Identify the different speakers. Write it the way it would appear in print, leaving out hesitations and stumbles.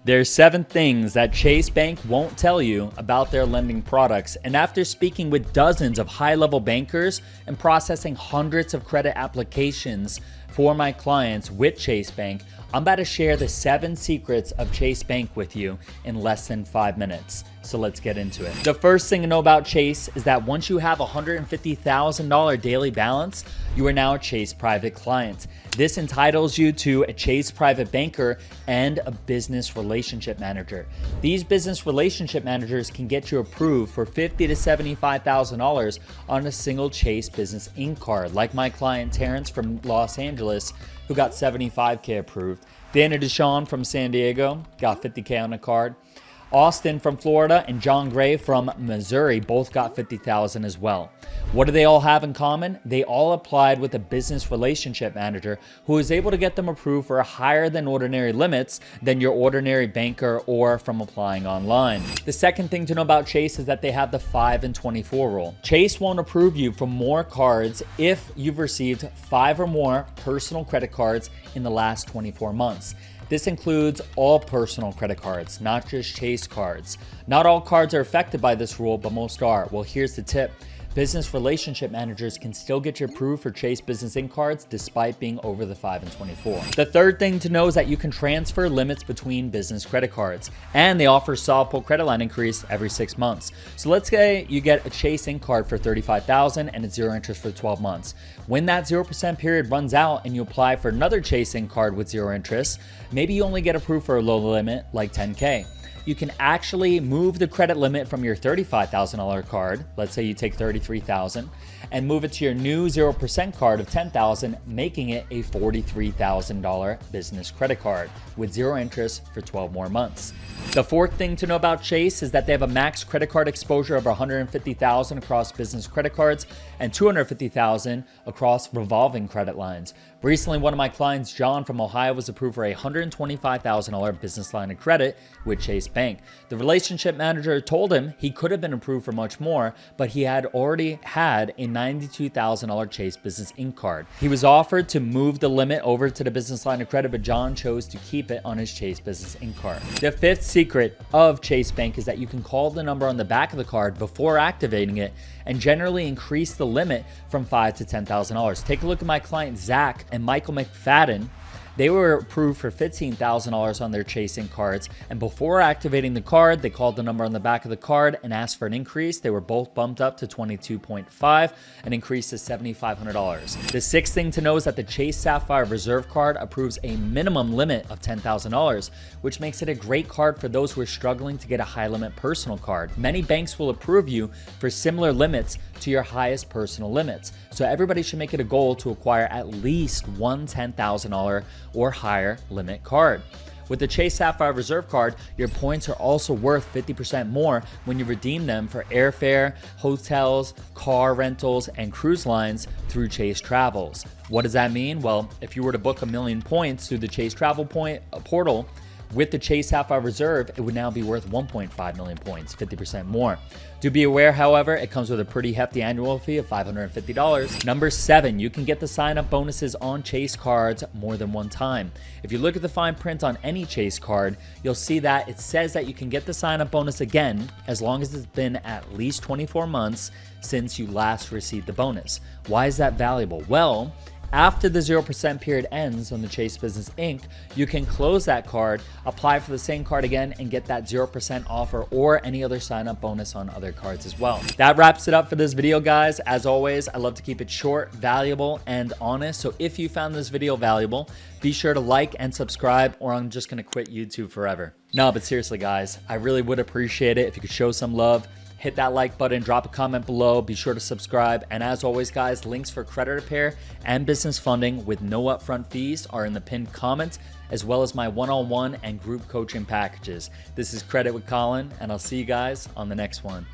Speaker 1: There's 7 things that Chase Bank won't tell you about their lending products. And after speaking with dozens of high-level bankers and processing hundreds of credit applications for my clients with Chase Bank, I'm about to share the 7 secrets of Chase Bank with you in less than 5 minutes. So let's get into it. The first thing to know about Chase is that once you have a $150,000 daily balance, you are now a Chase private client. This entitles you to a Chase private banker and a business relationship manager. These business relationship managers can get you approved for $50,000 to $75,000 on a single Chase Business Inc. card, like my client Terrence from Los Angeles, who got $75K approved. Dana Deshawn from San Diego got $50K on a card. Austin from Florida and John Gray from Missouri both got $50,000 as well. What do they all have in common? They all applied with a business relationship manager who was able to get them approved for higher than ordinary limits than your ordinary banker or from applying online. The second thing to know about Chase is that they have the 5 and 24 rule. Chase won't approve you for more cards if you've received 5 or more personal credit cards in the last 24 months. This includes all personal credit cards, not just Chase cards. Not all cards are affected by this rule, but most are. Well, here's the tip. Business relationship managers can still get you approved for Chase Business Inc. cards despite being over the 5 and 24. The third thing to know is that you can transfer limits between business credit cards, and they offer solid pull credit line increase every 6 months. So let's say you get a Chase Inc. card for $35,000 and it's 0 interest for 12 months. When that 0% period runs out and you apply for another Chase Inc. card with 0 interest, maybe you only get approved for a low limit like $10K. You can actually move the credit limit from your $35,000 card, let's say you take $33,000, and move it to your new 0% card of $10,000, making it a $43,000 business credit card with 0 interest for 12 more months. The fourth thing to know about Chase is that they have a max credit card exposure of $150,000 across business credit cards and $250,000 across revolving credit lines. Recently, one of my clients, John from Ohio, was approved for a $125,000 business line of credit with Chase Bank. The relationship manager told him he could have been approved for much more, but he had already had a $92,000 Chase Business Inc. card. He was offered to move the limit over to the business line of credit, but John chose to keep it on his Chase Business Inc. card. The fifth secret of Chase Bank is that you can call the number on the back of the card before activating it and generally increase the limit from $5,000 to $10,000. Take a look at my client Zach and Michael McFadden. They were approved for $15,000 on their Chase Inc. cards, and before activating the card, they called the number on the back of the card and asked for an increase. They were both bumped up to $22.5, an increase to $7,500. The sixth thing to know is that the Chase Sapphire Reserve card approves a minimum limit of $10,000, which makes it a great card for those who are struggling to get a high limit personal card. Many banks will approve you for similar limits to your highest personal limits. So everybody should make it a goal to acquire at least one $10,000 or higher limit card. With the Chase Sapphire Reserve card, your points are also worth 50% more when you redeem them for airfare, hotels, car rentals, and cruise lines through Chase Travels. What does that mean? Well, if you were to book 1,000,000 points through the Chase Travel Point portal, with the Chase Sapphire Reserve, it would now be worth 1.5 million points, 50% more. Do be aware, however, it comes with a pretty hefty annual fee of $550. Number 7, you can get the sign-up bonuses on Chase cards more than one time. If you look at the fine print on any Chase card, you'll see that it says that you can get the sign-up bonus again as long as it's been at least 24 months since you last received the bonus. Why is that valuable? Well, after the 0% period ends on the Chase Business Inc., you can close that card, apply for the same card again, and get that 0% offer or any other sign-up bonus on other cards as well. That wraps it up for this video, guys. As always, I love to keep it short, valuable, and honest. So if you found this video valuable, be sure to like and subscribe, or I'm just going to quit YouTube forever. No, but seriously, guys, I really would appreciate it if you could show some love. Hit that like button, drop a comment below, be sure to subscribe. And as always, guys, links for credit repair and business funding with no upfront fees are in the pinned comments, as well as my one-on-one and group coaching packages. This is Credit with Colin, and I'll see you guys on the next one.